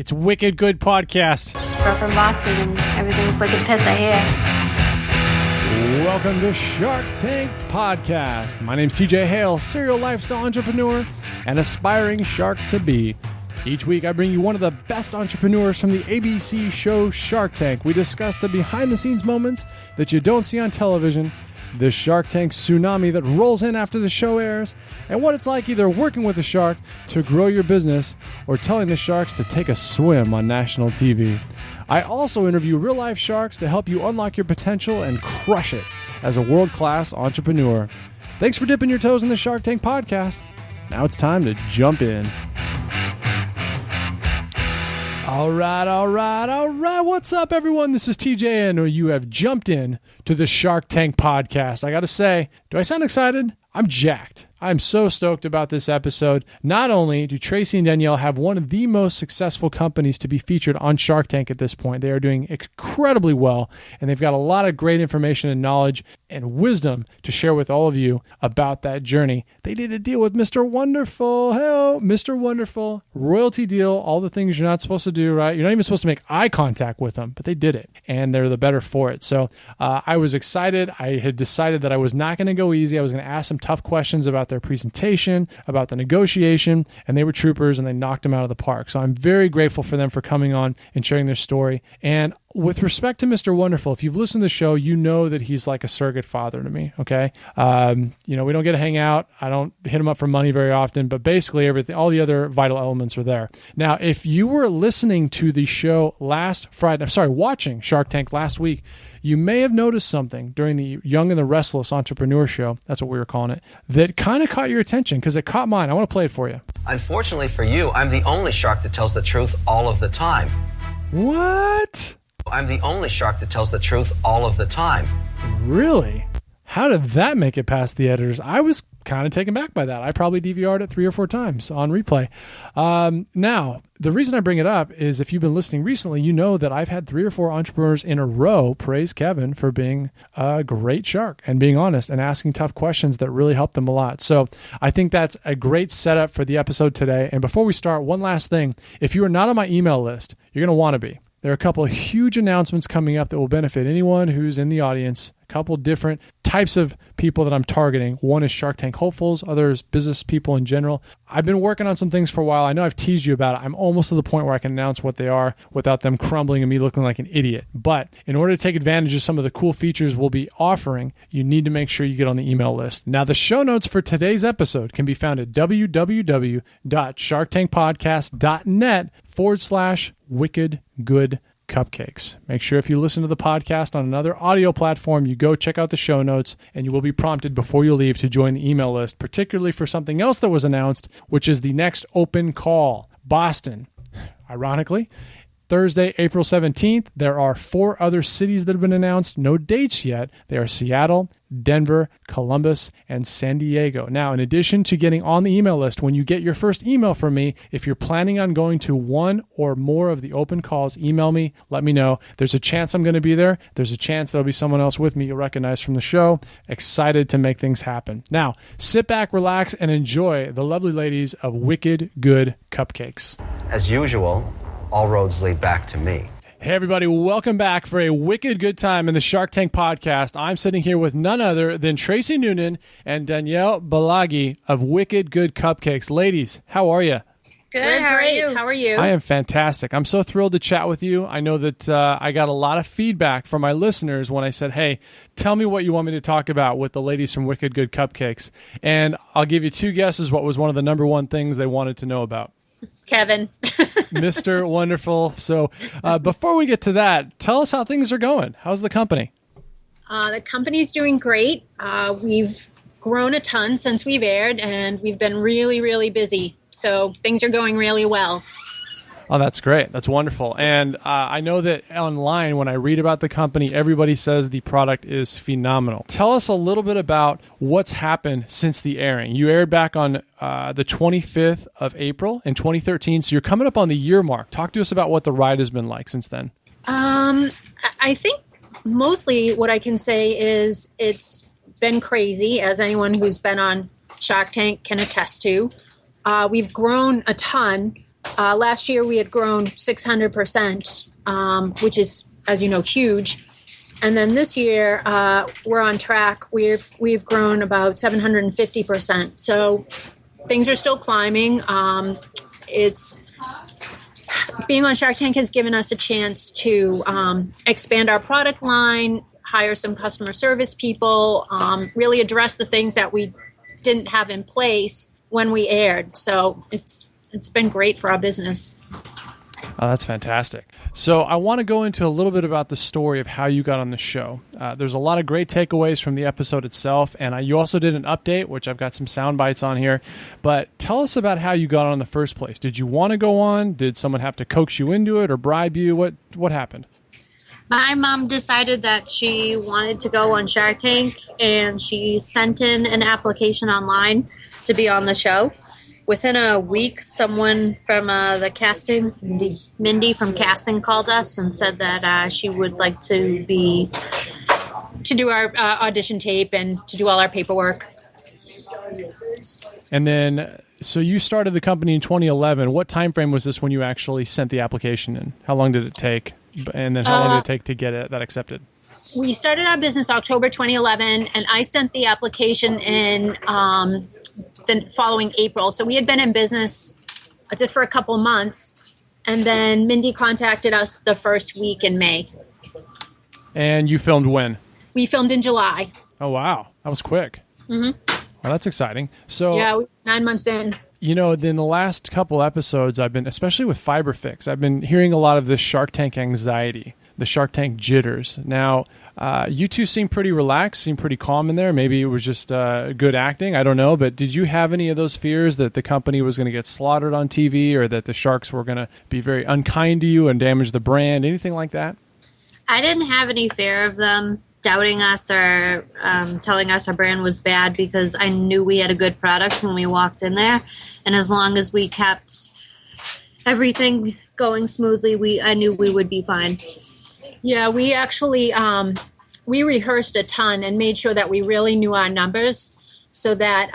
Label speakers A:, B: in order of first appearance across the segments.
A: It's Wicked Good Podcast.
B: It's from Boston and everything's wicked piss, I hear.
A: Welcome to Shark Tank Podcast. My name's TJ Hale, serial lifestyle entrepreneur and aspiring shark to be. Each week, I bring you one of the best entrepreneurs from the ABC show Shark Tank. We discuss the behind-the-scenes moments that you don't see on television, the Shark Tank tsunami that rolls in after the show airs, and what it's like either working with a shark to grow your business or telling the sharks to take a swim on national TV. I also interview real-life sharks to help you unlock your potential and crush it as a world-class entrepreneur. Thanks for dipping your toes in the Shark Tank podcast. Now it's time to jump in. All right. What's up, everyone? This is TJ, and you have jumped in to the Shark Tank podcast. I got to say, do I sound excited? I'm jacked. I'm so stoked about this episode. Not only do Tracy and Danielle have one of the most successful companies to be featured on Shark Tank at this point, they are doing incredibly well, and they've got a lot of great information and knowledge and wisdom to share with all of you about that journey. They did a deal with Mr. Wonderful. Hey, Mr. Wonderful. Royalty deal, all the things you're not supposed to do, right? You're not even supposed to make eye contact with them, but they did it, and they're the better for it. So I was excited. I had decided that I was not going to go easy. I was going to ask some tough questions about their presentation, about the negotiation, and they were troopers and they knocked them out of the park. So I'm very grateful for them for coming on and sharing their story. And with respect to Mr. Wonderful, if you've listened to the show, you know that he's like a surrogate father to me, okay? We don't get to hang out. I don't hit him up for money very often, but basically everything, all the other vital elements are there. Now, if you were listening to the show watching Shark Tank last week, you may have noticed something during the Young and the Restless Entrepreneur Show, that's what we were calling it, that kind of caught your attention because it caught mine. I want to play it for you.
C: Unfortunately for you, I'm the only shark that tells the truth all of the time.
A: What?
C: I'm the only shark that tells the truth all of the time.
A: Really? How did that make it past the editors? I was kind of taken back by that. I probably DVR'd it 3 or 4 times on replay. Now, the reason I bring it up is if you've been listening recently, you know that I've had 3 or 4 entrepreneurs in a row praise Kevin for being a great shark and being honest and asking tough questions that really helped them a lot. So I think that's a great setup for the episode today. And before we start, one last thing. If you are not on my email list, you're going to want to be. There are a couple of huge announcements coming up that will benefit anyone who's in the audience. A couple different types of people that I'm targeting. One is Shark Tank hopefuls, others business people in general. I've been working on some things for a while. I know I've teased you about it. I'm almost to the point where I can announce what they are without them crumbling and me looking like an idiot. But in order to take advantage of some of the cool features we'll be offering, you need to make sure you get on the email list. Now, the show notes for today's episode can be found at www.sharktankpodcast.net/Wicked Good Cupcakes. Make sure if you listen to the podcast on another audio platform, you go check out the show notes and you will be prompted before you leave to join the email list, particularly for something else that was announced, which is the next open call. Boston. Ironically, Thursday, April 17th, there are 4 other cities that have been announced. No dates yet. They are Seattle, Denver, Columbus, and San Diego. Now, in addition to getting on the email list, when you get your first email from me, if you're planning on going to one or more of the open calls, email me, let me know. There's a chance I'm going to be there. There's a chance there'll be someone else with me you'll recognize from the show. Excited to make things happen. Now, sit back, relax, and enjoy the lovely ladies of Wicked Good Cupcakes.
C: As usual, all roads lead back to me.
A: Hey, everybody. Welcome back for a wicked good time in the Shark Tank podcast. I'm sitting here with none other than Tracy Noonan and Danielle Balagi of Wicked Good Cupcakes. Ladies, how are you?
B: Good, how are you?
D: How are you?
A: I am fantastic. I'm so thrilled to chat with you. I know that I got a lot of feedback from my listeners when I said, hey, tell me what you want me to talk about with the ladies from Wicked Good Cupcakes. And I'll give you 2 guesses what was one of the number 1 things they wanted to know about.
D: Kevin.
A: Mr. Wonderful. So before we get to that, tell us how things are going. How's the company?
D: The company's doing great. We've grown a ton since we've aired, and we've been really, really busy. So things are going really well.
A: Oh, that's great. That's wonderful. And I know that online, when I read about the company, everybody says the product is phenomenal. Tell us a little bit about what's happened since the airing. You aired back on the 25th of April in 2013, so you're coming up on the year mark. Talk to us about what the ride has been like since then.
D: I think mostly what I can say is it's been crazy, as anyone who's been on Shark Tank can attest to. We've grown a ton. last year we had grown 600%, which is, as you know, huge. And then this year we're on track. We've grown about 750%. So things are still climbing. It's being on Shark Tank has given us a chance to expand our product line, hire some customer service people, really address the things that we didn't have in place when we aired. So it's been great for our business.
A: Oh, that's fantastic. So I want to go into a little bit about the story of how you got on the show. There's a lot of great takeaways from the episode itself, and you also did an update, which I've got some sound bites on here. But tell us about how you got on in the first place. Did you want to go on? Did someone have to coax you into it or bribe you? What happened?
B: My mom decided that she wanted to go on Shark Tank, and she sent in an application online to be on the show. Within a week, someone from the casting, Mindy from casting, called us and said that she would like to
D: do our audition tape and to do all our paperwork.
A: And then, so you started the company in 2011. What time frame was this when you actually sent the application in? How long did it take? And then how long did it take to get that accepted?
D: We started our business October 2011, and I sent the application in the following April. So we had been in business just for a couple months, and then Mindy contacted us the first week in May.
A: And you filmed when?
D: We filmed in July.
A: Oh, wow. That was quick. Mm-hmm. Well, that's exciting. So
D: yeah, 9 months in.
A: You know, in the last couple episodes, I've been, especially with Fiberfix, I've been hearing a lot of this Shark Tank anxiety, the Shark Tank jitters. Now, you two seem pretty relaxed, seem pretty calm in there. Maybe it was just good acting. I don't know. But did you have any of those fears that the company was going to get slaughtered on TV, or that the sharks were going to be very unkind to you and damage the brand? Anything like that?
B: I didn't have any fear of them doubting us or telling us our brand was bad, because I knew we had a good product when we walked in there. And as long as we kept everything going smoothly, I knew we would be fine.
D: Yeah, we actually we rehearsed a ton and made sure that we really knew our numbers, so that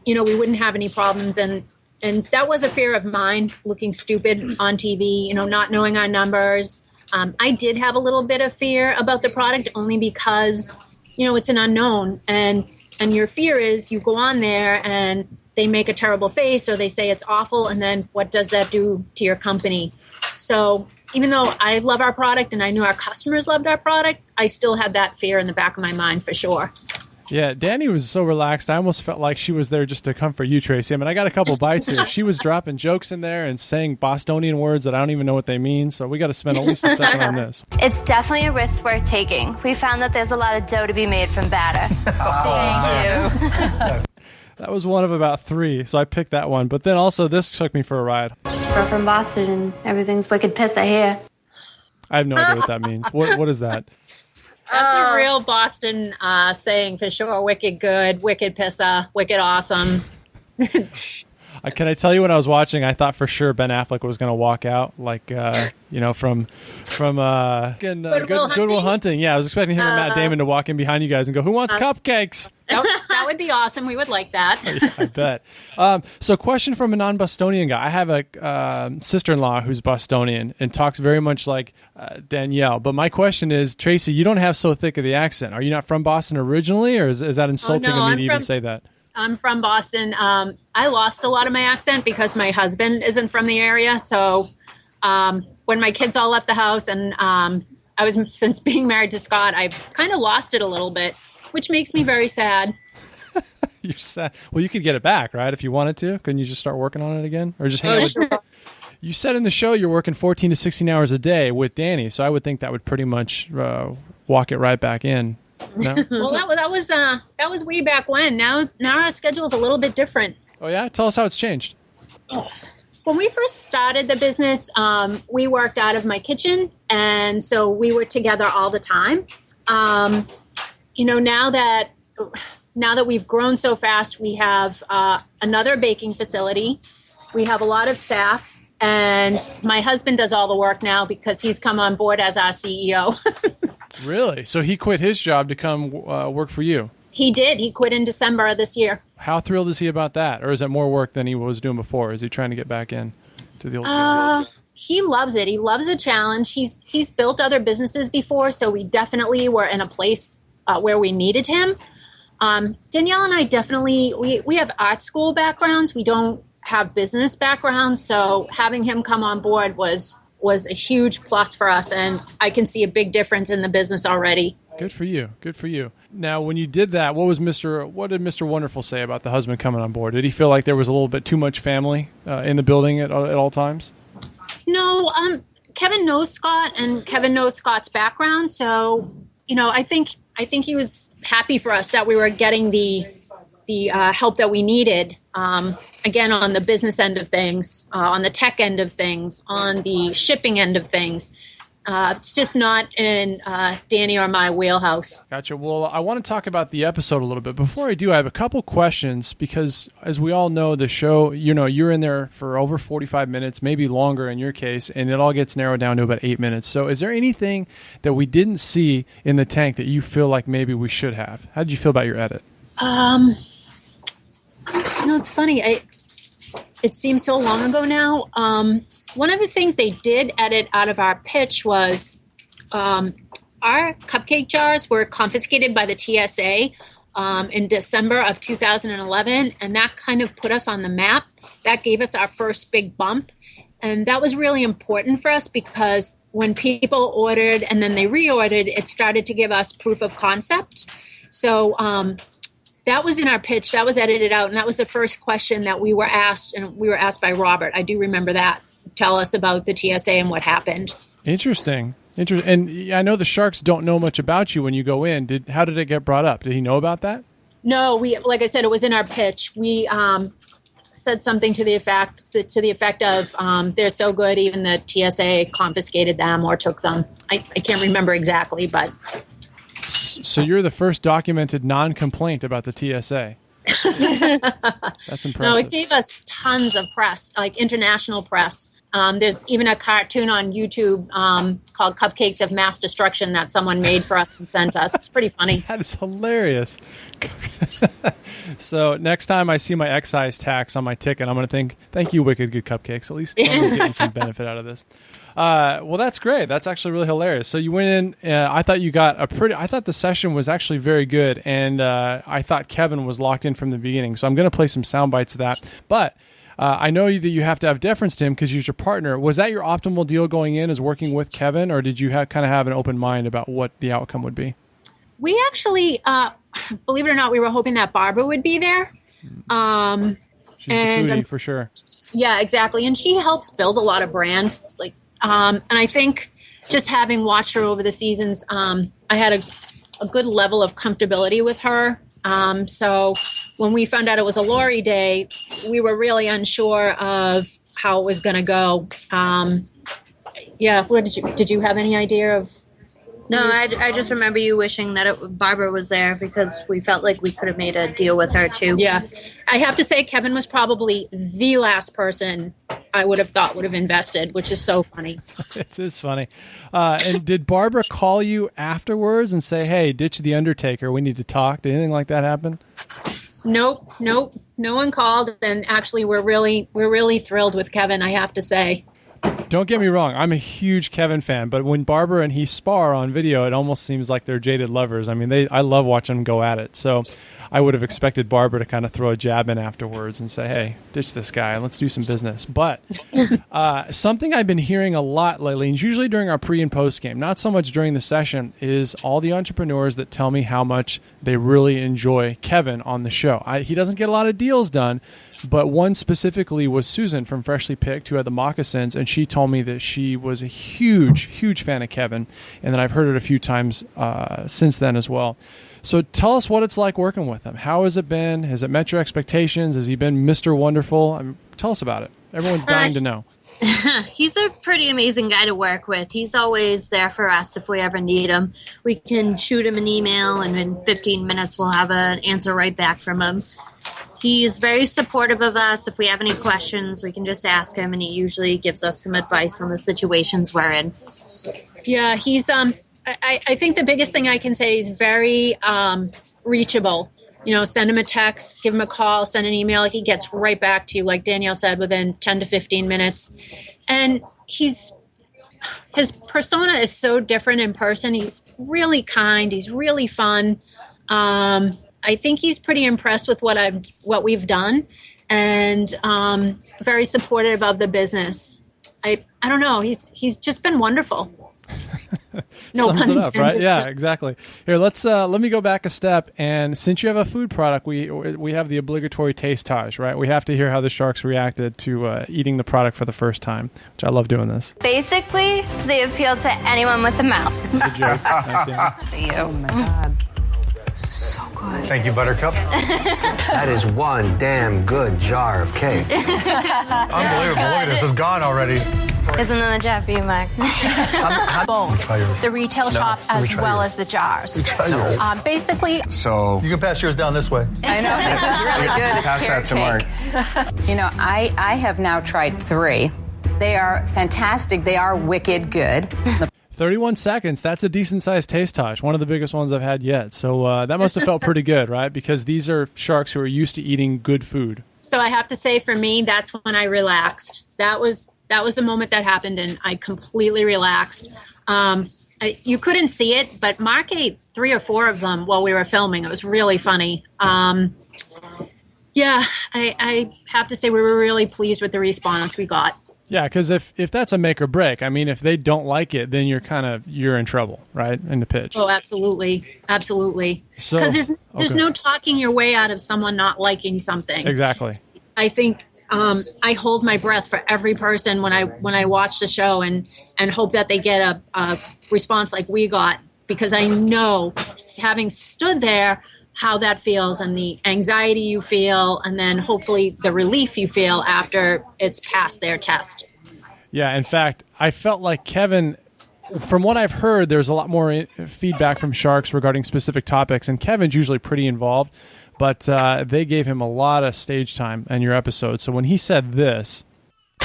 D: we wouldn't have any problems. And that was a fear of mine, looking stupid on TV, not knowing our numbers. I did have a little bit of fear about the product, only because it's an unknown, and your fear is you go on there and they make a terrible face or they say it's awful, and then what does that do to your company? So even though I love our product and I knew our customers loved our product, I still had that fear in the back of my mind for sure.
A: Yeah, Danny was so relaxed. I almost felt like she was there just to comfort you, Tracy. I mean, I got a couple bites here. She was dropping jokes in there and saying Bostonian words that I don't even know what they mean. So we got to spend at least a second on this.
E: It's definitely a risk worth taking. We found that there's a lot of dough to be made from batter. Thank you.
A: That was one of about 3, so I picked that one. But then also this took me for a ride.
B: We're from Boston, and everything's wicked piss, I hear.
A: I have no idea what that means. What is that?
D: That's a real Boston saying for sure. Wicked good, wicked pissa, wicked awesome.
A: Can I tell you, when I was watching, I thought for sure Ben Affleck was going to walk out, like from Good Will Hunting. Yeah, I was expecting him and Matt Damon to walk in behind you guys and go, "Who wants cupcakes?"
D: That would be awesome. We would like that.
A: Yeah, I bet. So, question from a non-Bostonian guy. I have a sister-in-law who's Bostonian and talks very much like Danielle. But my question is, Tracy, you don't have so thick of the accent. Are you not from Boston originally, or is that insulting of me to even say that?
D: I'm from Boston. I lost a lot of my accent because my husband isn't from the area. So when my kids all left the house, and since being married to Scott, I've kind of lost it a little bit, which makes me very sad.
A: You're sad. Well, you could get it back, right? If you wanted to. Couldn't you just start working on it again? Or just hang out with...
D: Sure.
A: You said in the show you're working 14 to 16 hours a day with Danny, so I would think that would pretty much walk it right back in. No?
D: Well, that was way back when. Now our schedule is a little bit different.
A: Oh yeah, tell us how it's changed.
D: When we first started the business, we worked out of my kitchen, and so we were together all the time. Now that we've grown so fast, we have another baking facility. We have a lot of staff, and my husband does all the work now because he's come on board as our CEO.
A: Really? So he quit his job to come work for you?
D: He did. He quit in December of this year.
A: How thrilled is he about that? Or is it more work than he was doing before? Is he trying to get back in? to the old
D: He loves it. He loves a challenge. He's built other businesses before, so we definitely were in a place where we needed him. Danielle and I definitely, we have art school backgrounds. We don't have business backgrounds, so having him come on board was a huge plus for us, and I can see a big difference in the business already.
A: Good for you. Good for you. Now, when you did that, what did Mr. Wonderful say about the husband coming on board? Did he feel like there was a little bit too much family in the building at all times?
D: No, Kevin knows Scott, and Kevin knows Scott's background, so I think he was happy for us that we were getting the help that we needed. Again, on the business end of things, on the tech end of things, on the shipping end of things. It's just not in Danny or my wheelhouse.
A: Gotcha. Well, I want to talk about the episode a little bit. Before I do, I have a couple questions because, as we all know, the show, you're in there for over 45 minutes, maybe longer in your case, and it all gets narrowed down to about 8 minutes. So is there anything that we didn't see in the tank that you feel like maybe we should have? How did you feel about your edit?
D: It's funny. It seems so long ago now. One of the things they did edit out of our pitch was our cupcake jars were confiscated by the TSA in December of 2011, and that kind of put us on the map. That gave us our first big bump, and that was really important for us because when people ordered and then they reordered, it started to give us proof of concept. So that was in our pitch. That was edited out, and that was the first question that we were asked, and we were asked by Robert. I do remember that. Tell us about the TSA and what happened.
A: Interesting. And I know the Sharks don't know much about you when you go in. How did it get brought up? Did he know about that?
D: No, like I said, it was in our pitch. We said something to the effect of they're so good, even the TSA confiscated them or took them. I can't remember exactly, but...
A: So you're the first documented non-complaint about the TSA. That's impressive.
D: No, it gave us tons of press, like international press. There's even a cartoon on YouTube called Cupcakes of Mass Destruction that someone made for us and sent us. It's pretty funny.
A: That is hilarious. So next time I see my excise tax on my ticket, I'm going to think, thank you, Wicked Good Cupcakes. At least someone's getting some benefit out of this. Well, that's great. That's actually really hilarious. So you went in, I thought I thought the session was actually very good, and I thought Kevin was locked in from the beginning. So I'm going to play some sound bites of that. But I know that you have to have deference to him because he's your partner. Was that your optimal deal going in, is working with Kevin, or did you kind of have an open mind about what the outcome would be?
D: We actually, believe it or not, we were hoping that Barbara would be there.
A: She's the foodie for sure.
D: Yeah, exactly. And she helps build a lot of brand. And I think just having watched her over the seasons, I had a good level of comfortability with her. So when we found out it was a Lori day, we were really unsure of how it was going to go. What did you have any idea of?
B: No, I just remember you wishing that Barbara was there because we felt like we could have made a deal with her too.
D: Yeah. I have to say Kevin was probably the last person I would have thought would have invested, which is so funny.
A: It is funny. And did Barbara call you afterwards and say, hey, ditch the Undertaker, we need to talk? Did anything like that happen?
D: Nope. No one called. And actually, we're really thrilled with Kevin, I have to say.
A: Don't get me wrong, I'm a huge Kevin fan, but when Barbara and he spar on video, it almost seems like they're jaded lovers. I mean, I love watching them go at it. So I would have expected Barbara to kind of throw a jab in afterwards and say, hey, ditch this guy and let's do some business. But something I've been hearing a lot lately, and usually during our pre and post game, not so much during the session, is all the entrepreneurs that tell me how much they really enjoy Kevin on the show. He doesn't get a lot of deals done, but one specifically was Susan from Freshly Picked, who had the moccasins, and she told me that she was a huge, huge fan of Kevin, and that I've heard it a few times since then as well. So tell us what it's like working with him. How has it been? Has it met your expectations? Has he been Mr. Wonderful? Tell us about it. Everyone's dying to know.
B: He's a pretty amazing guy to work with. He's always there for us if we ever need him. We can shoot him an email, and in 15 minutes we'll have an answer right back from him. He's very supportive of us. If we have any questions, we can just ask him, and he usually gives us some advice on the situations we're in.
D: Yeah, he's I think the biggest thing I can say is very reachable. send him a text, give him a call, send an email. He gets right back to you, like Danielle said, within 10 to 15 minutes. And his persona is so different in person. He's really kind. He's really fun. I think he's pretty impressed with what we've done, and very supportive of the business. I don't know. He's just been wonderful. No
A: Sums
D: pun
A: it up, right?
D: intended.
A: Yeah, exactly. Here, let me go back a step. And since you have a food product, we have the obligatory tastage, right? We have to hear how the sharks reacted to eating the product for the first time, which I love doing this.
E: Basically, they appeal to anyone with a mouth.
A: Good joke. Thanks, Dan.
E: For you.
F: Oh my God. So good.
G: Thank you, Buttercup.
C: That is one damn good jar of cake.
G: Unbelievable. Look at this. It's gone already.
E: Isn't that a job for you, Mark?
G: Both.
F: Both. The retail shop as
G: try
F: well
G: yours.
F: as the jars.
G: Try yours.
F: Basically,
G: So you can pass yours down this way.
H: I know, this is really good. It's
I: Pass that to
H: carrot
I: Mark.
H: cake. I have now tried 3. They are fantastic. They are wicked good.
A: 31 seconds. That's a decent-sized tastage. One of the biggest ones I've had yet. So that must have felt pretty good, right? Because these are sharks who are used to eating good food.
D: So I have to say, for me, that's when I relaxed. That was the moment that happened, and I completely relaxed. You couldn't see it, but Mark ate 3 or 4 of them while we were filming. It was really funny. Yeah, I have to say we were really pleased with the response we got.
A: Yeah, because if that's a make or break, I mean, if they don't like it, then you're in trouble, right? In the pitch.
D: Oh, absolutely. Absolutely.
A: So-
D: Because there's
A: okay.
D: no talking your way out of someone not liking something.
A: Exactly.
D: I think I hold my breath for every person when I watch the show and hope that they get a response like we got, because I know, having stood there, how that feels and the anxiety you feel, and then hopefully the relief you feel after it's passed their test.
A: Yeah, in fact, I felt like Kevin, from what I've heard, there's a lot more feedback from sharks regarding specific topics, and Kevin's usually pretty involved, but they gave him a lot of stage time in your episode. So when he said this,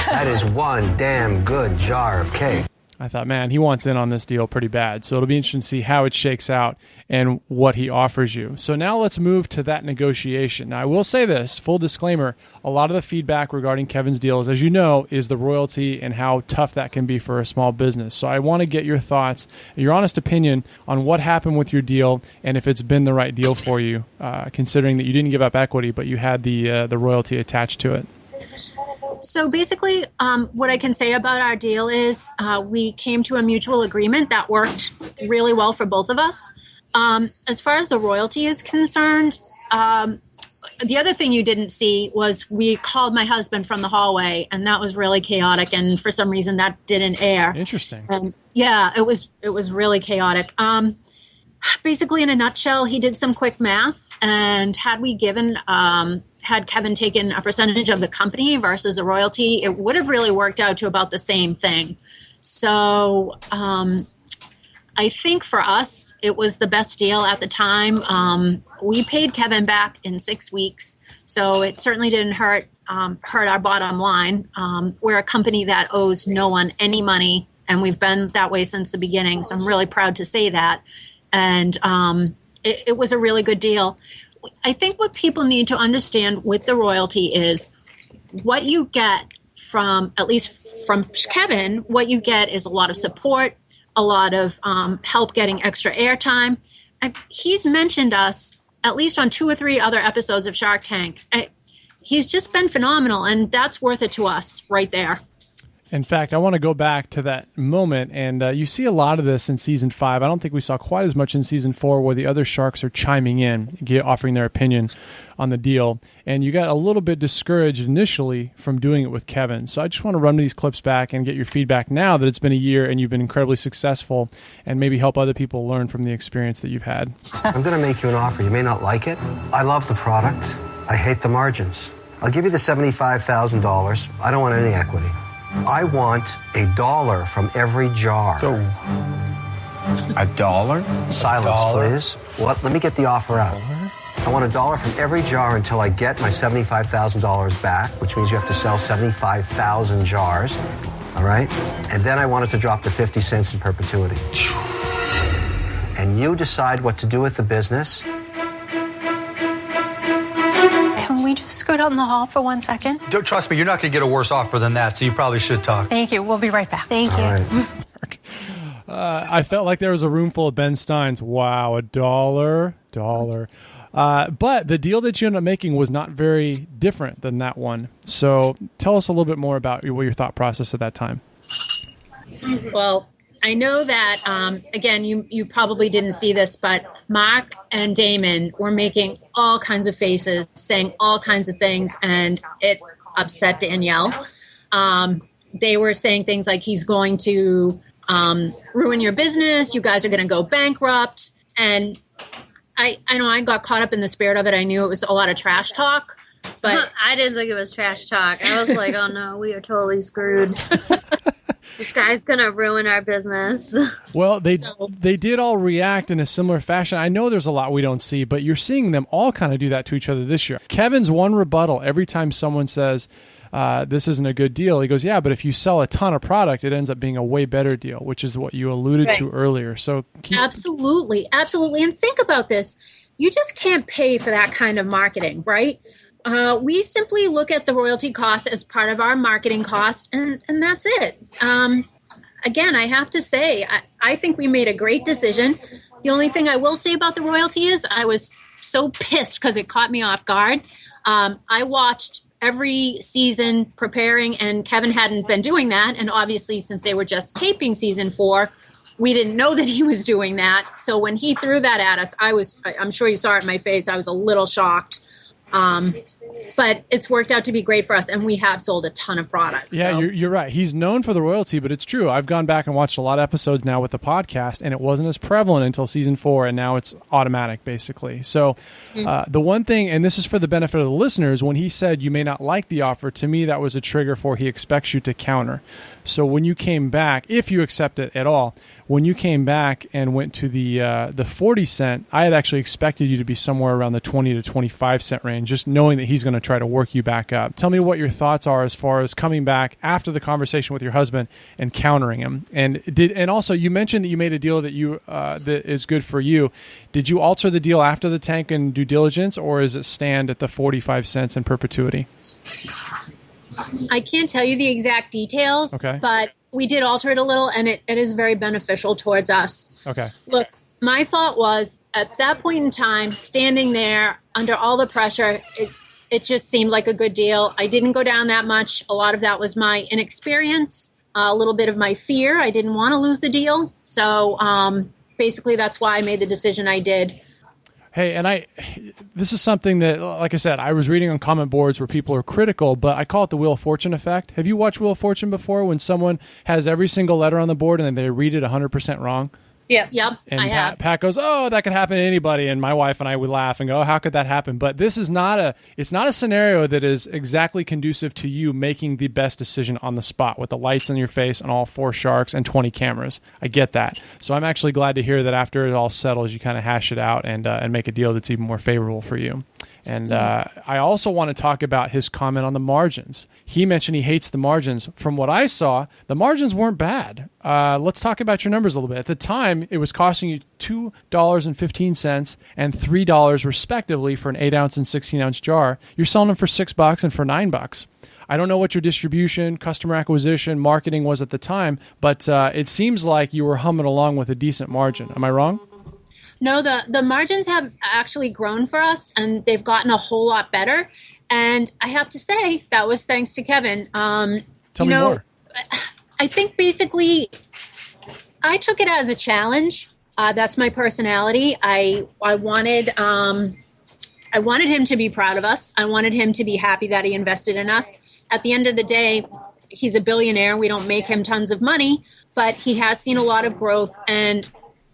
C: That is one damn good jar of cake.
A: I thought, man, he wants in on this deal pretty bad. So it'll be interesting to see how it shakes out and what he offers you. So now let's move to that negotiation. Now, I will say this, full disclaimer, a lot of the feedback regarding Kevin's deals, as you know, is the royalty and how tough that can be for a small business. So I want to get your thoughts, your honest opinion on what happened with your deal and if it's been the right deal for you, considering that you didn't give up equity, but you had the royalty attached to it.
D: So basically, what I can say about our deal is we came to a mutual agreement that worked really well for both of us. As far as the royalty is concerned, the other thing you didn't see was we called my husband from the hallway, and that was really chaotic. And for some reason, that didn't air.
A: Interesting.
D: Yeah, it was really chaotic. Basically, in a nutshell, he did some quick math, and had Kevin taken a percentage of the company versus the royalty, it would have really worked out to about the same thing. So I think for us, it was the best deal at the time. We paid Kevin back in 6 weeks, so it certainly didn't hurt our bottom line. We're a company that owes no one any money, and we've been that way since the beginning, so I'm really proud to say that. And it was a really good deal. I think what people need to understand with the royalty is what you get from, at least from Kevin, what you get is a lot of support, a lot of help getting extra airtime. He's mentioned us at least on 2 or 3 other episodes of Shark Tank. He's just been phenomenal, and that's worth it to us right there.
A: In fact, I want to go back to that moment, and you see a lot of this in Season 5. I don't think we saw quite as much in Season 4 where the other sharks are chiming in, offering their opinion on the deal, and you got a little bit discouraged initially from doing it with Kevin. So I just want to run these clips back and get your feedback now that it's been a year and you've been incredibly successful, and maybe help other people learn from the experience that you've had.
C: I'm going to make you an offer. You may not like it. I love the product. I hate the margins. I'll give you the $75,000. I don't want any equity. I want $1 from every jar.
I: $1?
C: Silence,
G: $1?
C: please. What? Let me get the offer out. I want $1 from every jar until I get my $75,000 back, which means you have to sell 75,000 jars. All right? And then I want it to drop to 50 cents in perpetuity. And you decide what to do with the business.
F: Can we just scoot out in the hall for 1 second?
G: Don't trust me, you're not going to get a worse offer than that, so you probably should talk.
F: Thank you. We'll be right back.
E: Thank you.
C: All right.
A: I felt like there was a room full of Ben Steins. Wow, $1. But the deal that you ended up making was not very different than that one. So tell us a little bit more about what your thought process at that time.
D: Well, I know that, again, you probably didn't see this, but Mark and Damon were making all kinds of faces, saying all kinds of things, and it upset Danielle. They were saying things like, he's going to ruin your business, you guys are going to go bankrupt. And I know I got caught up in the spirit of it. I knew it was a lot of trash talk, but
B: I didn't think it was trash talk. I was like, oh no, we are totally screwed. This guy's going to ruin our business.
A: Well, they did all react in a similar fashion. I know there's a lot we don't see, but you're seeing them all kind of do that to each other this year. Kevin's one rebuttal every time someone says, this isn't a good deal, he goes, yeah, but if you sell a ton of product, it ends up being a way better deal, which is what you alluded to earlier. So
D: Absolutely. And think about this. You just can't pay for that kind of marketing, right? We simply look at the royalty cost as part of our marketing cost, and that's it. Again, I have to say, I think we made a great decision. The only thing I will say about the royalty is I was so pissed because it caught me off guard. I watched every season preparing, and Kevin hadn't been doing that. And obviously, since they were just taping season 4, we didn't know that he was doing that. So when he threw that at us, I'm sure you saw it in my face, I was a little shocked. But it's worked out to be great for us, and we have sold a ton of products.
A: Yeah,
D: so.
A: you're right. He's known for the royalty, but it's true. I've gone back and watched a lot of episodes now with the podcast, and it wasn't as prevalent until season 4, and now it's automatic, basically. So the one thing, and this is for the benefit of the listeners, when he said you may not like the offer, to me that was a trigger for he expects you to counter. So when you came back, if you accept it at all, when you came back and went to the 40 cent, I had actually expected you to be somewhere around the 20 to 25 cent range, just knowing that he's going to try to work you back up. Tell me what your thoughts are as far as coming back after the conversation with your husband and countering him. And also you mentioned that you made a deal that that is good for you. Did you alter the deal after the tank and due diligence, or is it stand at the 45 cents in perpetuity?
D: I can't tell you the exact details, but we did alter it a little, and it is very beneficial towards us.
A: Okay.
D: Look, my thought was, at that point in time, standing there under all the pressure, it just seemed like a good deal. I didn't go down that much. A lot of that was my inexperience, a little bit of my fear. I didn't want to lose the deal. So basically, that's why I made the decision I did.
A: Hey, and this is something that, like I said, I was reading on comment boards where people are critical, but I call it the Wheel of Fortune effect. Have you watched Wheel of Fortune before, when someone has every single letter on the board and then they read it 100% wrong?
D: Yep,
A: and
D: I have.
A: Pat goes, oh, that could happen to anybody. And my wife and I would laugh and go, oh, how could that happen? But this is it's not a scenario that is exactly conducive to you making the best decision on the spot with the lights on your face and all 4 sharks and 20 cameras. I get that. So I'm actually glad to hear that after it all settles, you kind of hash it out and make a deal that's even more favorable for you. And I also want to talk about his comment on the margins. He mentioned he hates the margins. From what I saw, the margins weren't bad. Let's talk about your numbers a little bit. At the time, it was costing you $2.15 and $3 respectively for an 8-ounce and 16-ounce jar. You're selling them for $6 and for $9. I don't know what your distribution, customer acquisition, marketing was at the time, but it seems like you were humming along with a decent margin. Am I wrong?
D: No, the margins have actually grown for us, and they've gotten a whole lot better. And I have to say, that was thanks to Kevin.
A: Tell me more.
D: I think basically I took it as a challenge. That's my personality. I wanted him to be proud of us. I wanted him to be happy that he invested in us. At the end of the day, he's a billionaire. We don't make him tons of money, but he has seen a lot of growth, and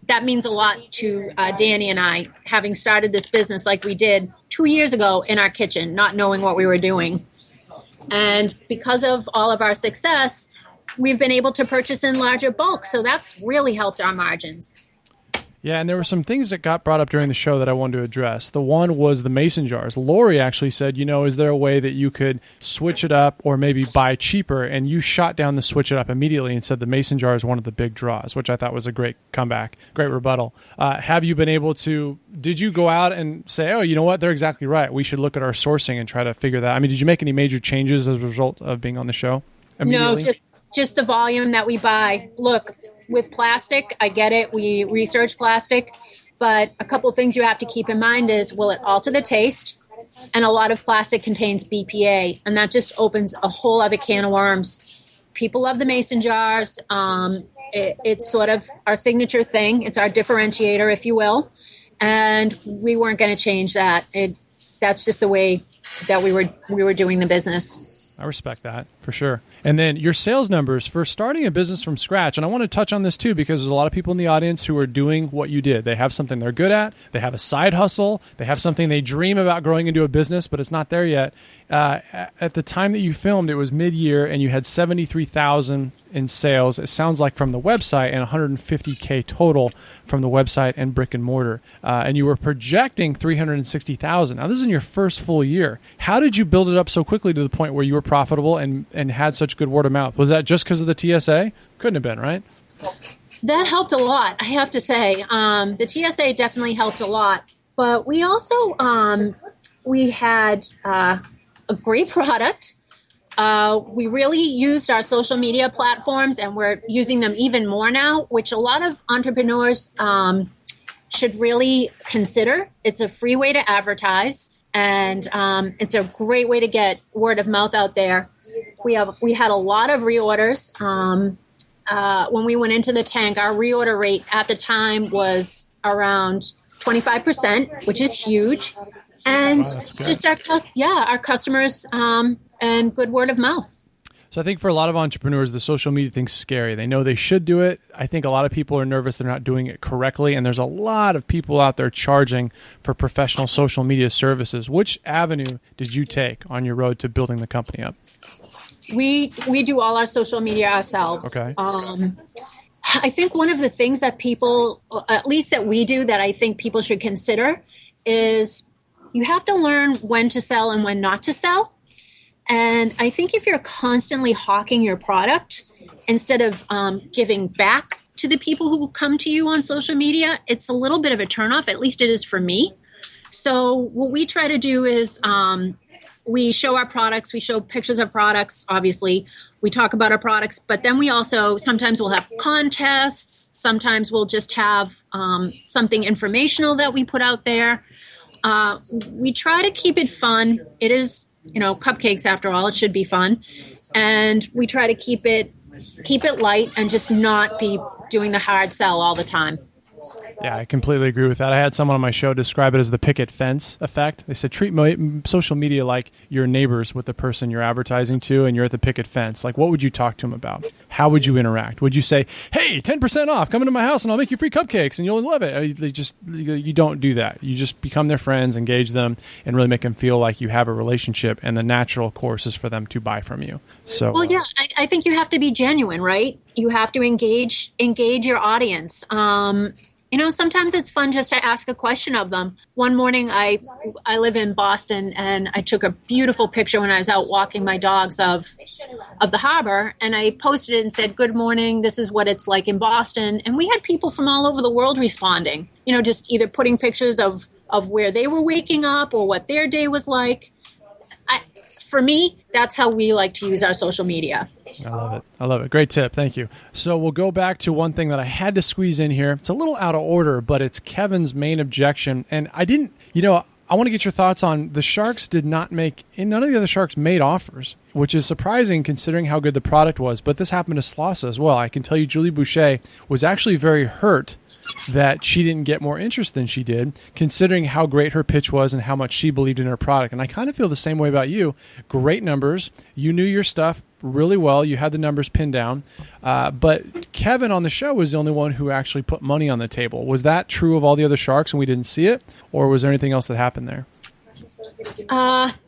D: that means a lot to Danny and I, having started this business like we did 2 years ago in our kitchen, not knowing what we were doing. And because of all of our success, we've been able to purchase in larger bulk. So that's really helped our margins.
A: Yeah, and there were some things that got brought up during the show that I wanted to address. The one was the mason jars. Lori actually said, is there a way that you could switch it up or maybe buy cheaper? And you shot down the switch it up immediately and said the mason jar is one of the big draws, which I thought was a great comeback, great rebuttal. Have you been able to, did you go out and say, oh, you know what, they're exactly right, we should look at our sourcing and try to figure that? I mean, did you make any major changes as a result of being on the show immediately?
D: No, just the volume that we buy. Look, with plastic, I get it. We research plastic, but a couple of things you have to keep in mind is, will it alter the taste? And a lot of plastic contains BPA, and that just opens a whole other can of worms. People love the mason jars. It's sort of our signature thing. It's our differentiator, if you will. And we weren't going to change that. That's just the way that we were doing the business.
A: I respect that for sure. And then your sales numbers for starting a business from scratch. And I want to touch on this too, because there's a lot of people in the audience who are doing what you did. They have something they're good at. They have a side hustle. They have something they dream about growing into a business, but it's not there yet. At the time that you filmed, it was mid-year and you had 73,000 in sales. It sounds like from the website, and 150K total from the website and brick and mortar. And you were projecting 360,000. Now this is in your first full year. How did you build it up so quickly to the point where you were profitable and had such good word of mouth? Was that just because of the TSA? Couldn't have been, right?
D: That helped a lot, I have to say. The TSA definitely helped a lot. But we also, we had a great product. We really used our social media platforms, and we're using them even more now, which a lot of entrepreneurs should really consider. It's a free way to advertise, and it's a great way to get word of mouth out there. We had a lot of reorders. When we went into the tank, our reorder rate at the time was around 25%, which is huge. And just our customers and good word of mouth.
A: So I think for a lot of entrepreneurs, the social media thing's scary. They know they should do it. I think a lot of people are nervous they're not doing it correctly. And there's a lot of people out there charging for professional social media services. Which avenue did you take on your road to building the company up?
D: We do all our social media ourselves.
A: Okay.
D: I think one of the things that people, at least that we do, that I think people should consider is you have to learn when to sell and when not to sell. And I think if you're constantly hawking your product instead of giving back to the people who come to you on social media, it's a little bit of a turnoff. At least it is for me. So what we try to do is we show our products. We show pictures of products, obviously. We talk about our products. But then we also, sometimes we'll have contests. Sometimes we'll just have something informational that we put out there. We try to keep it fun. It is, cupcakes after all. It should be fun. And we try to keep it light and just not be doing the hard sell all the time.
A: Yeah, I completely agree with that. I had someone on my show describe it as the picket fence effect. They said treat social media like your neighbors with the person you're advertising to, and you're at the picket fence. Like, what would you talk to them about? How would you interact? Would you say, hey, 10% off, come into my house and I'll make you free cupcakes and you'll love it? You don't do that. You just become their friends, engage them, and really make them feel like you have a relationship, and the natural course is for them to buy from you. So,
D: well, yeah, I think you have to be genuine, right? You have to engage your audience. Sometimes it's fun just to ask a question of them. One morning, I live in Boston, and I took a beautiful picture when I was out walking my dogs of the harbor, and I posted it and said, "Good morning, this is what it's like in Boston." And we had people from all over the world responding, just either putting pictures of where they were waking up or what their day was like. For me, that's how we like to use our social media.
A: I love it. Great tip. Thank you. So we'll go back to one thing that I had to squeeze in here. It's a little out of order, but it's Kevin's main objection. And I didn't, I want to get your thoughts on the Sharks none of the other Sharks made offers, which is surprising considering how good the product was. But this happened to Slausa as well. I can tell you Julie Boucher was actually very hurt that she didn't get more interest than she did, considering how great her pitch was and how much she believed in her product. And I kind of feel the same way about you. Great numbers. You knew your stuff really well. You had the numbers pinned down. But Kevin on the show was the only one who actually put money on the table. Was that true of all the other Sharks and we didn't see it? Or was there anything else that happened there?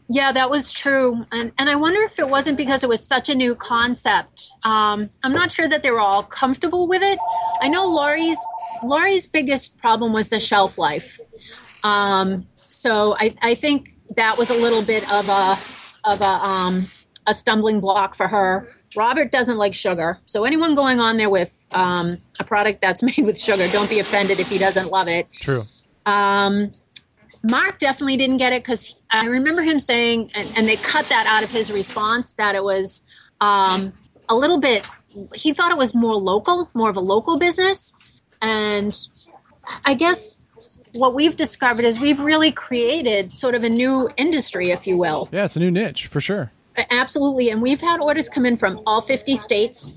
D: Yeah, that was true. And I wonder if it wasn't because it was such a new concept. I'm not sure that they were all comfortable with it. I know Laurie's biggest problem was the shelf life. So I think that was a little bit of a stumbling block for her. Robert doesn't like sugar. So anyone going on there with a product that's made with sugar, don't be offended if he doesn't love it.
A: True.
D: Mark definitely didn't get it because I remember him saying, and they cut that out of his response, that it was a little bit, he thought it was more of a local business. And I guess what we've discovered is we've really created sort of a new industry, if you will.
A: Yeah, it's a new niche for sure.
D: Absolutely. And we've had orders come in from all 50 states.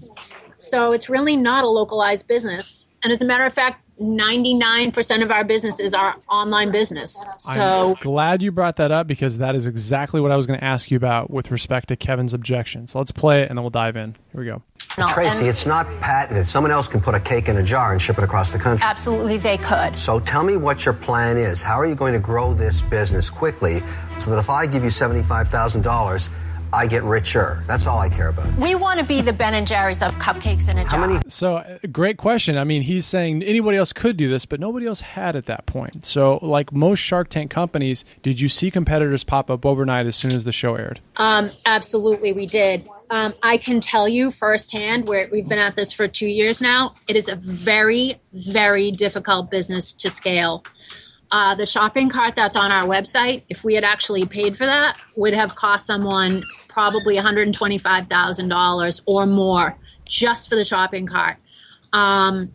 D: So it's really not a localized business. And as a matter of fact, 99% of our business is our online business. So
A: I'm glad you brought that up because that is exactly what I was going to ask you about with respect to Kevin's objection. So let's play it and then we'll dive in. Here we go.
C: Tracy, it's not patented. Someone else can put a cake in a jar and ship it across the country.
F: Absolutely, they could.
C: So tell me what your plan is. How are you going to grow this business quickly so that if I give you $75,000, I get richer? That's all I care about.
F: We want to be the Ben and Jerry's of cupcakes in a jar.
A: So great question. I mean, he's saying anybody else could do this, but nobody else had at that point. So like most Shark Tank companies, did you see competitors pop up overnight as soon as the show aired?
D: Absolutely, we did. I can tell you firsthand, we've been at this for 2 years now, it is a very, very difficult business to scale. The shopping cart that's on our website, if we had actually paid for that, would have cost someone probably $125,000 or more just for the shopping cart. The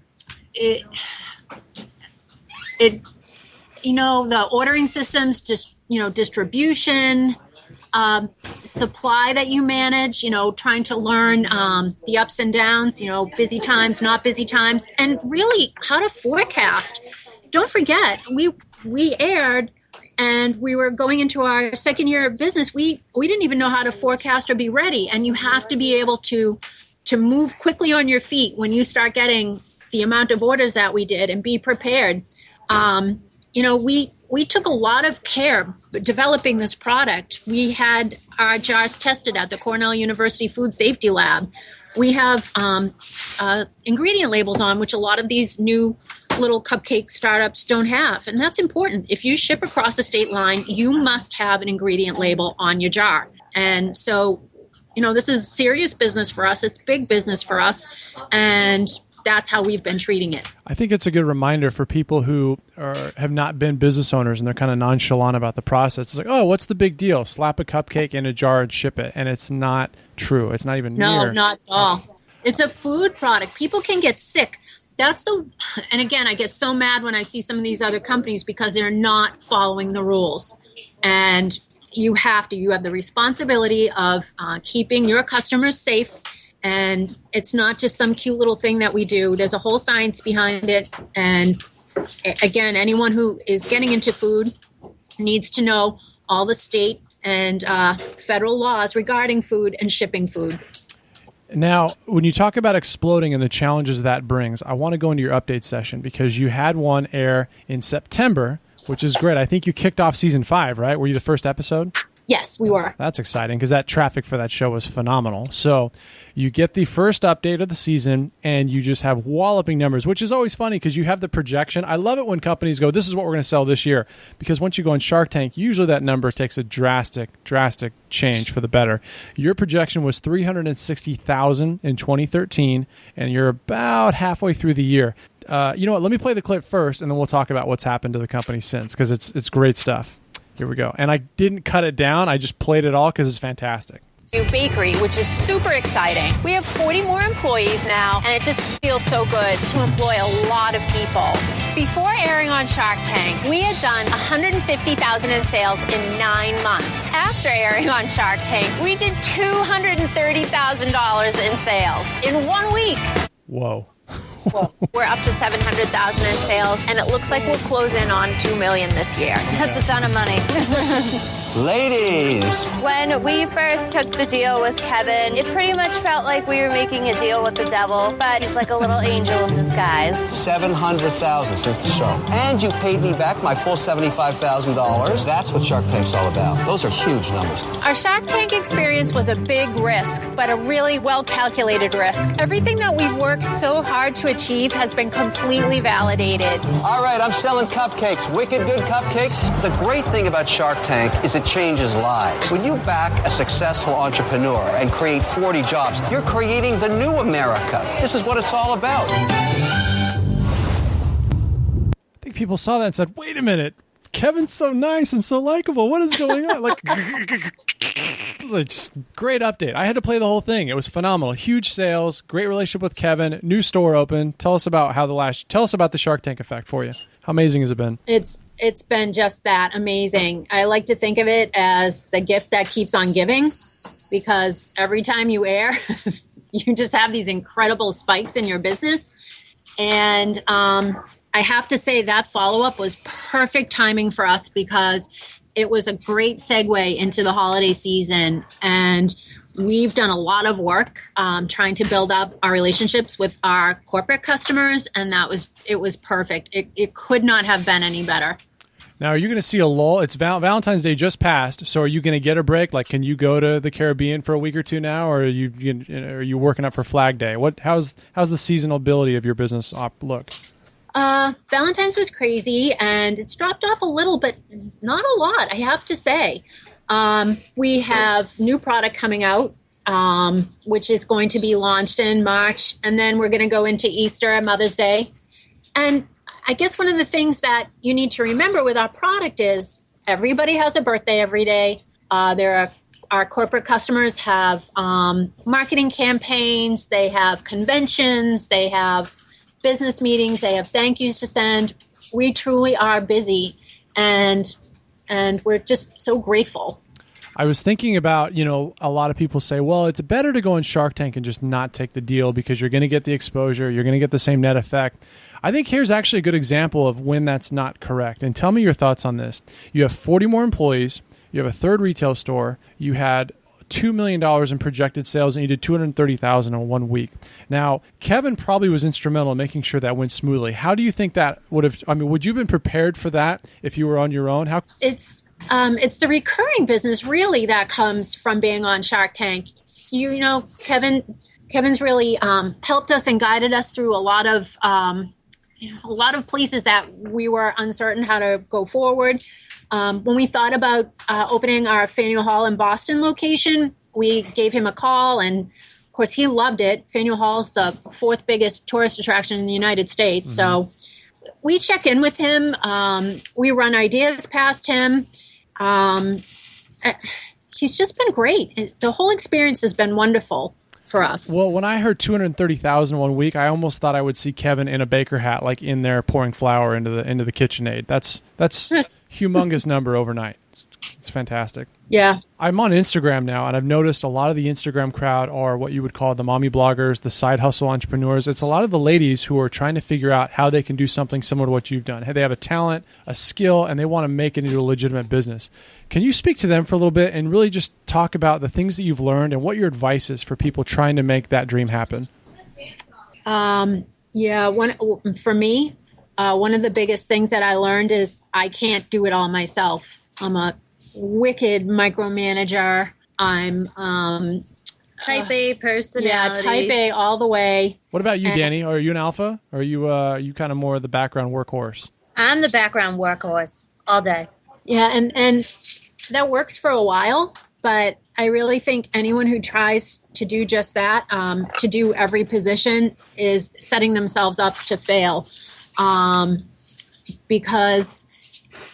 D: ordering systems, just, distribution, supply that you manage, trying to learn the ups and downs, busy times, not busy times, and really how to forecast. Don't forget, we aired and we were going into our second year of business. We didn't even know how to forecast or be ready. And you have to be able to move quickly on your feet when you start getting the amount of orders that we did and be prepared. We took a lot of care developing this product. We had our jars tested at the Cornell University Food Safety Lab. We have ingredient labels on, which a lot of these new little cupcake startups don't have. And that's important. If you ship across a state line, you must have an ingredient label on your jar. And so, this is serious business for us. It's big business for us. And that's how we've been treating it.
A: I think it's a good reminder for people who have not been business owners and they're kind of nonchalant about the process. It's like, oh, what's the big deal? Slap a cupcake in a jar and ship it. And it's not true. It's not even near.
D: No, not at all. It's a food product. People can get sick. And again, I get so mad when I see some of these other companies because they're not following the rules. And you have the responsibility of keeping your customers safe. And it's not just some cute little thing that we do. There's a whole science behind it. And again, anyone who is getting into food needs to know all the state and federal laws regarding food and shipping food.
A: Now, when you talk about exploding and the challenges that brings, I want to go into your update session because you had one air in September, which is great. I think you kicked off season 5, right? Were you the first episode?
D: Yes, we were.
A: That's exciting because that traffic for that show was phenomenal. So you get the first update of the season and you just have walloping numbers, which is always funny because you have the projection. I love it when companies go, this is what we're going to sell this year. Because once you go on Shark Tank, usually that number takes a drastic change for the better. Your projection was 360,000 in 2013, and you're about halfway through the year. You know what? Let me play the clip first, and then we'll talk about what's happened to the company since because it's great stuff. Here we go. And I didn't cut it down. I just played it all because it's fantastic.
I: New bakery, which is super exciting. We have 40 more employees now, and it just feels so good to employ a lot of people. Before airing on Shark Tank, we had done $150,000 in sales in 9 months. After airing on Shark Tank, we did $230,000 in sales in 1 week.
A: Whoa.
I: We're up to $700,000 in sales, and it looks like we'll close in on $2 million this year.
E: That's a ton of money.
C: Ladies!
E: When we first took the deal with Kevin, it pretty much felt like we were making a deal with the devil, but he's like a little angel in disguise.
C: $700,000 since the show. And you paid me back my full $75,000. That's what Shark Tank's all about. Those are huge numbers.
I: Our Shark Tank experience was a big risk, but a really well-calculated risk. Everything that we've worked so hard to achieve has been completely validated.
C: All right, I'm selling cupcakes. Wicked Good Cupcakes. The great thing about Shark Tank is it changes lives. When you back a successful entrepreneur and create 40 jobs, you're creating the new America. This is what it's all about.
A: I think people saw that and said, wait a minute, Kevin's so nice and so likable. What is going on? Like, just great update. I had to play the whole thing. It was phenomenal. Huge sales, great relationship with Kevin, new store open. Tell us about the Shark Tank effect for you. How amazing has it been?
D: It's been just that amazing. I like to think of it as the gift that keeps on giving, because every time you air, you just have these incredible spikes in your business. And I have to say that follow-up was perfect timing for us, because it was a great segue into the holiday season. And we've done a lot of work trying to build up our relationships with our corporate customers, and it was perfect. It could not have been any better.
A: Now, are you going to see a lull? It's Valentine's Day just passed, so are you going to get a break? Like, can you go to the Caribbean for a week or two now, or are you working up for Flag Day? How's the seasonality of your business look?
D: Valentine's was crazy, and it's dropped off a little, but not a lot, I have to say. We have new product coming out, which is going to be launched in March, and then we're going to go into Easter and Mother's Day. And I guess one of the things that you need to remember with our product is everybody has a birthday every day. Our corporate customers have marketing campaigns, they have conventions, they have business meetings, they have thank yous to send. We truly are busy, and we're just so grateful.
A: I was thinking about, a lot of people say, well, it's better to go on Shark Tank and just not take the deal because you're going to get the exposure, you're going to get the same net effect. I think here's actually a good example of when that's not correct. And tell me your thoughts on this. You have 40 more employees, you have a third retail store, you had $2 million in projected sales, and you did $230,000 in 1 week. Now, Kevin probably was instrumental in making sure that went smoothly. How do you think that would have? Would you have been prepared for that if you were on your own?
D: It's the recurring business really that comes from being on Shark Tank. Kevin's really helped us and guided us through a lot of places that we were uncertain how to go forward. When we thought about opening our Faneuil Hall in Boston location, we gave him a call, and of course he loved it. Faneuil Hall is the fourth biggest tourist attraction in the United States. Mm-hmm. So we check in with him. We run ideas past him. He's just been great. The whole experience has been wonderful for us.
A: Well, when I heard $230,000 1 week, I almost thought I would see Kevin in a baker hat, like in there pouring flour into the KitchenAid. That's humongous number overnight. It's fantastic.
D: Yeah.
A: I'm on Instagram now, and I've noticed a lot of the Instagram crowd are what you would call the mommy bloggers, the side hustle entrepreneurs. It's a lot of the ladies who are trying to figure out how they can do something similar to what you've done. Hey, they have a talent, a skill, and they want to make it into a legitimate business. Can you speak to them for a little bit and really just talk about the things that you've learned and what your advice is for people trying to make that dream happen?
D: For me, one of the biggest things that I learned is I can't do it all myself. I'm a wicked micromanager. I'm
B: type A personality.
D: Yeah, type A all the way.
A: What about you, Danny? Are you an alpha? Or are you kind of more the background workhorse?
B: I'm the background workhorse all day.
D: Yeah, and that works for a while, but I really think anyone who tries to do just that, to do every position, is setting themselves up to fail, because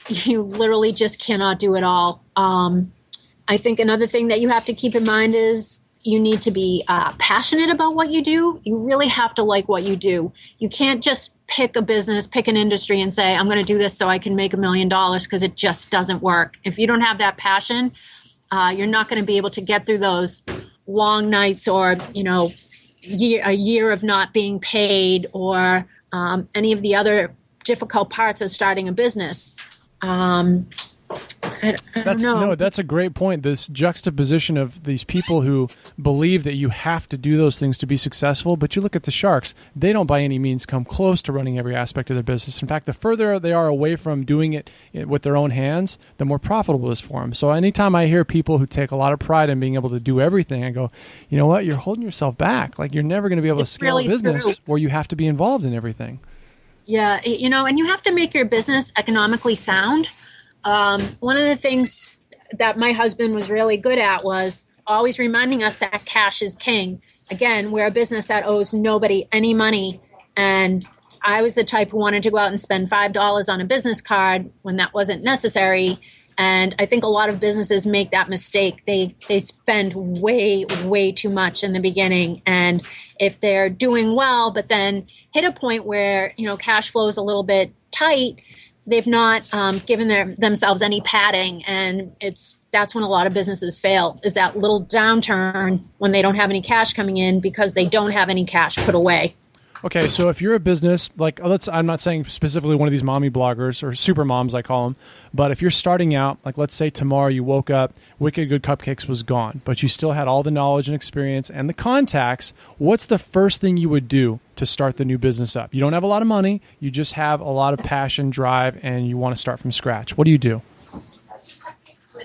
D: you literally just cannot do it all. I think another thing that you have to keep in mind is you need to be passionate about what you do. You really have to like what you do. You can't just pick a business, pick an industry and say, I'm going to do this so I can make $1 million, because it just doesn't work. If you don't have that passion, you're not going to be able to get through those long nights or, a year of not being paid or any of the other difficult parts of starting a business. I don't know.
A: No, that's a great point. This juxtaposition of these people who believe that you have to do those things to be successful, but you look at the sharks, they don't by any means come close to running every aspect of their business. In fact, the further they are away from doing it with their own hands, the more profitable it is for them. So anytime I hear people who take a lot of pride in being able to do everything, I go, you know what, you're holding yourself back. Like, you're never going to be able to scale a business where you have to be involved in everything.
D: Yeah, and you have to make your business economically sound. One of the things that my husband was really good at was always reminding us that cash is king. Again, we're a business that owes nobody any money. And I was the type who wanted to go out and spend $5 on a business card when that wasn't necessary. And I think a lot of businesses make that mistake. They spend way, way too much in the beginning. And if they're doing well, but then hit a point where, cash flow is a little bit tight, they've not given themselves any padding. And that's when a lot of businesses fail, is that little downturn when they don't have any cash coming in because they don't have any cash put away.
A: Okay, so if you're a business, I'm not saying specifically one of these mommy bloggers or super moms, I call them, but if you're starting out, like let's say tomorrow you woke up, Wicked Good Cupcakes was gone, but you still had all the knowledge and experience and the contacts, what's the first thing you would do to start the new business up? You don't have a lot of money, you just have a lot of passion, drive, and you want to start from scratch. What do you do?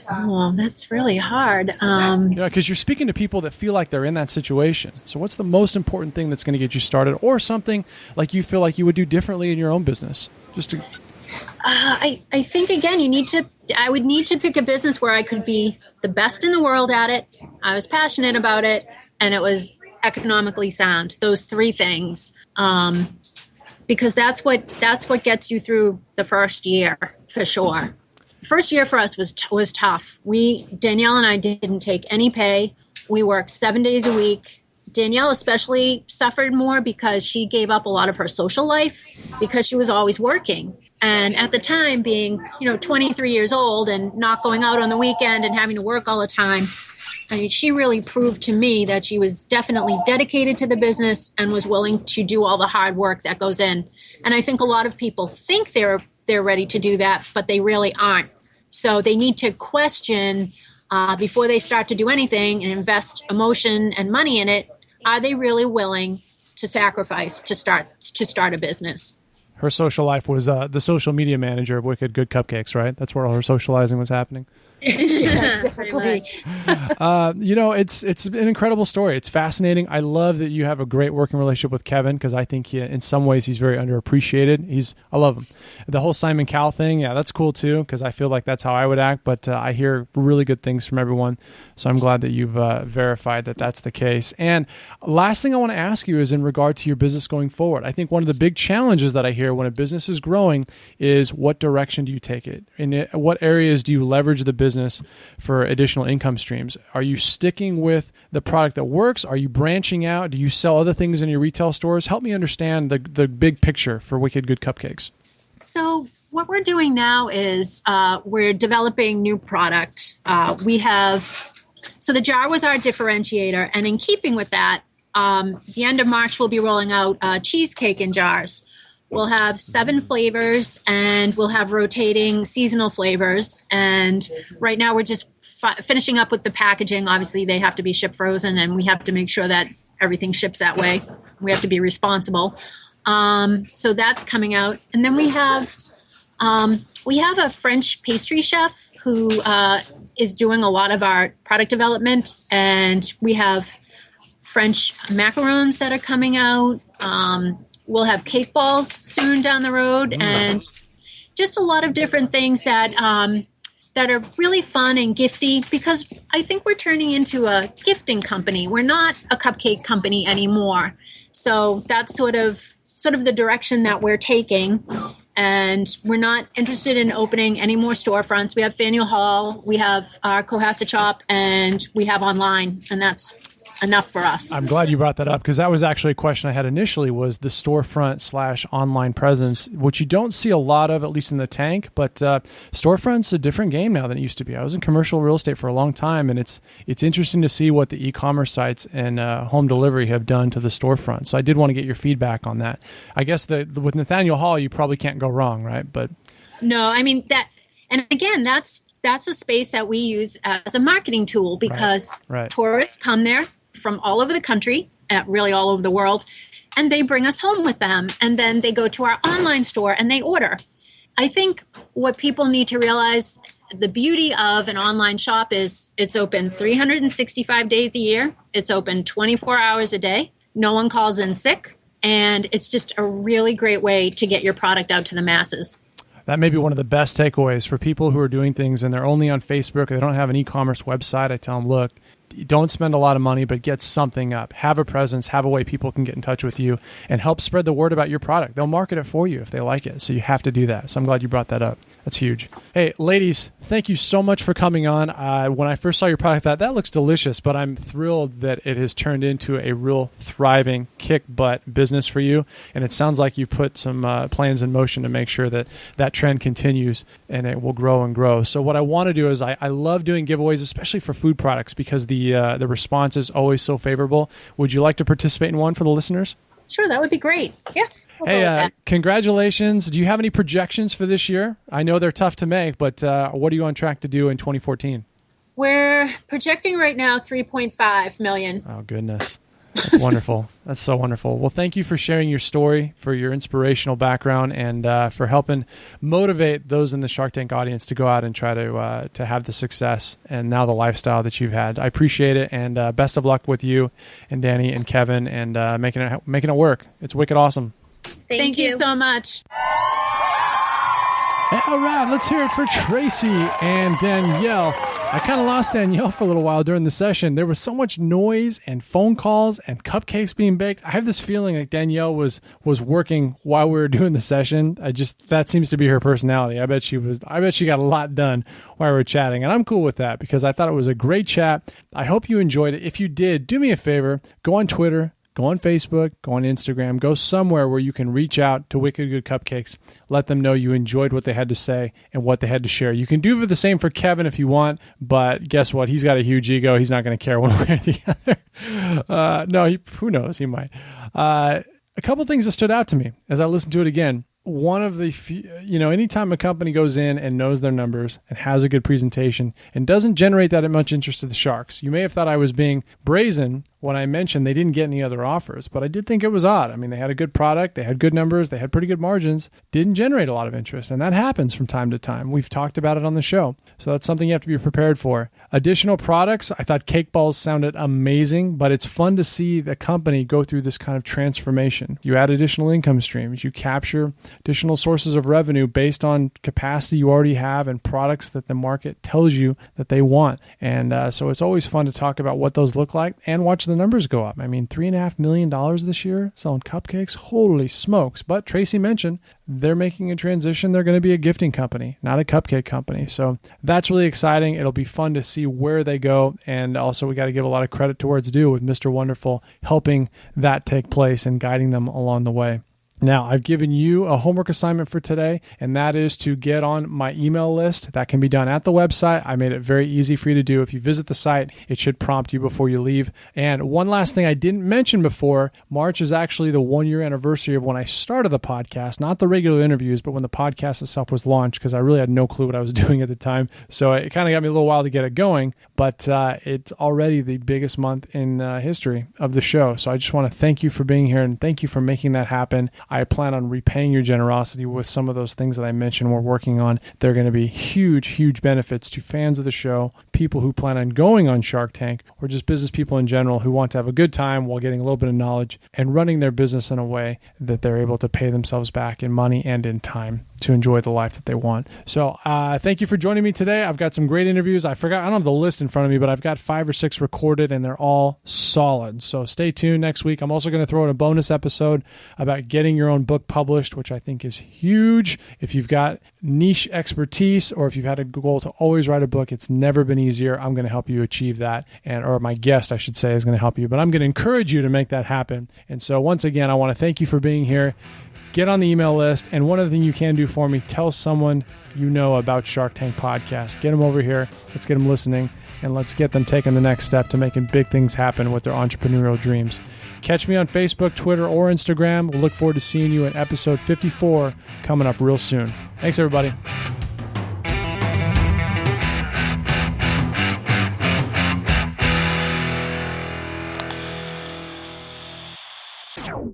D: Oh, that's really hard.
A: Because you're speaking to people that feel like they're in that situation. So what's the most important thing that's going to get you started, or something like you feel like you would do differently in your own business?
D: I think, again, I would need to pick a business where I could be the best in the world at it. I was passionate about it, and it was economically sound. Those three things. Because that's what gets you through the first year, for sure. First year for us was tough. Danielle and I didn't take any pay. We worked 7 days a week. Danielle especially suffered more because she gave up a lot of her social life because she was always working. And at the time, being 23 years old and not going out on the weekend and having to work all the time, she really proved to me that she was definitely dedicated to the business and was willing to do all the hard work that goes in. And I think a lot of people think they're ready to do that, but they really aren't. So they need to question before they start to do anything and invest emotion and money in it. Are they really willing to sacrifice to start a business?
A: Her social life was the social media manager of Wicked Good Cupcakes, right? That's where all her socializing was happening.
D: Yeah, exactly.
A: It's an incredible story. It's fascinating. I love that you have a great working relationship with Kevin, because I think in some ways he's very underappreciated. I love him. The whole Simon Cowell thing, yeah, that's cool too, because I feel like that's how I would act, but I hear really good things from everyone. So I'm glad that you've verified that that's the case. And last thing I want to ask you is in regard to your business going forward. I think one of the big challenges that I hear when a business is growing is, what direction do you take it? In what areas do you leverage the business for additional income streams? Are you sticking with the product that works? Are you branching out? Do you sell other things in your retail stores? Help me understand the big picture for Wicked Good Cupcakes.
D: So what we're doing now is we're developing new product. So the jar was our differentiator, and in keeping with that, the end of March we'll be rolling out cheesecake in jars. We'll have 7 flavors, and we'll have rotating seasonal flavors. And right now we're just finishing up with the packaging. Obviously, they have to be shipped frozen, and we have to make sure that everything ships that way. We have to be responsible. So that's coming out. And then we have a French pastry chef who is doing a lot of our product development. And we have French macarons that are coming out. We'll have cake balls soon down the road, and just a lot of different things that are really fun and gifty, because I think we're turning into a gifting company. We're not a cupcake company anymore. So that's sort of the direction that we're taking. And we're not interested in opening any more storefronts. We have Faneuil Hall, we have our Cohasset shop, and we have online, and that's enough for us.
A: I'm glad you brought that up, because that was actually a question I had initially, was the storefront / online presence, which you don't see a lot of, at least in the tank, but storefront's a different game now than it used to be. I was in commercial real estate for a long time, and it's interesting to see what the e-commerce sites and home delivery have done to the storefront. So I did want to get your feedback on that. I guess with Nathaniel Hall, you probably can't go wrong, right? But
D: no, I mean that, and again, that's that's a space that we use as a marketing tool because
A: Right.
D: tourists come there from all over the country, really all over the world, and they bring us home with them. And then they go to our online store and they order. I think what people need to realize, the beauty of an online shop is it's open 365 days a year. It's open 24 hours a day. No one calls in sick. And it's just a really great way to get your product out to the masses.
A: That may be one of the best takeaways for people who are doing things and they're only on Facebook. They don't have an e-commerce website. I tell them, look, don't spend a lot of money, but get something up. Have a presence, have a way people can get in touch with you and help spread the word about your product. They'll market it for you if they like it. So you have to do that. So I'm glad you brought that up. That's huge. Hey, ladies, thank you so much for coming on. When I first saw your product, that looks delicious, but I'm thrilled that it has turned into a real thriving, kick-butt business for you. And it sounds like you put some plans in motion to make sure that that trend continues and it will grow and grow. So what I want to do is I love doing giveaways, especially for food products, because the response is always so favorable. Would you like to participate in one for the listeners?
D: Sure, that would be great. Yeah.
A: Hey, congratulations. Do you have any projections for this year? I know they're tough to make, but what are you on track to do in 2014?
D: We're projecting right now 3.5 million.
A: Oh, goodness. That's wonderful. That's so wonderful. Well, thank you for sharing your story, for your inspirational background, and for helping motivate those in the Shark Tank audience to go out and try to have the success and now the lifestyle that you've had. I appreciate it, and best of luck with you and Danny and Kevin and making it work. It's wicked awesome.
D: Thank you so much.
A: All right, let's hear it for Tracy and Danielle. I kind of lost Danielle for a little while during the session. There was so much noise and phone calls and cupcakes being baked. I have this feeling like Danielle was working while we were doing the session. That seems to be her personality. I bet she got a lot done while we were chatting, and I'm cool with that because I thought it was a great chat. I hope you enjoyed it. If you did, do me a favor, go on Twitter, go on Facebook, go on Instagram, go somewhere where you can reach out to Wicked Good Cupcakes. Let them know you enjoyed what they had to say and what they had to share. You can do the same for Kevin if you want, but guess what? He's got a huge ego. He's not going to care one way or the other. Who knows? He might. A couple things that stood out to me as I listened to it again. One of the, anytime a company goes in and knows their numbers and has a good presentation and doesn't generate that much interest to the Sharks, you may have thought I was being brazen when I mentioned they didn't get any other offers, but I did think it was odd. I mean, they had a good product, they had good numbers, they had pretty good margins, didn't generate a lot of interest, and that happens from time to time. We've talked about it on the show, so that's something you have to be prepared for. Additional products, I thought cake balls sounded amazing, but it's fun to see the company go through this kind of transformation. You add additional income streams, you capture additional sources of revenue based on capacity you already have and products that the market tells you that they want. And so it's always fun to talk about what those look like and watch the numbers go up. I mean, $3.5 million this year selling cupcakes. Holy smokes. But Tracy mentioned they're making a transition. They're going to be a gifting company, not a cupcake company. So that's really exciting. It'll be fun to see where they go. And also we got to give a lot of credit to where it's due with Mr. Wonderful helping that take place and guiding them along the way. Now, I've given you a homework assignment for today, and that is to get on my email list. That can be done at the website. I made it very easy for you to do. If you visit the site, it should prompt you before you leave. And one last thing I didn't mention before, March is actually the 1-year anniversary of when I started the podcast, not the regular interviews, but when the podcast itself was launched, because I really had no clue what I was doing at the time. So it kind of got me a little while to get it going, but it's already the biggest month in history of the show. So I just want to thank you for being here and thank you for making that happen. I plan on repaying your generosity with some of those things that I mentioned we're working on. They're going to be huge, huge benefits to fans of the show, people who plan on going on Shark Tank, or just business people in general who want to have a good time while getting a little bit of knowledge and running their business in a way that they're able to pay themselves back in money and in time to enjoy the life that they want. So thank you for joining me today. I've got some great interviews. I don't have the list in front of me, but I've got 5 or 6 recorded and they're all solid. So stay tuned next week. I'm also going to throw in a bonus episode about getting your own book published, which I think is huge. If you've got niche expertise or if you've had a goal to always write a book, it's never been easier. I'm going to help you achieve that. Or my guest, I should say, is going to help you, but I'm going to encourage you to make that happen. And so once again, I want to thank you for being here. Get on the email list. And one other thing you can do for me, tell someone you know about Shark Tank Podcast. Get them over here. Let's get them listening. And let's get them taking the next step to making big things happen with their entrepreneurial dreams. Catch me on Facebook, Twitter, or Instagram. We'll look forward to seeing you in episode 54 coming up real soon. Thanks, everybody.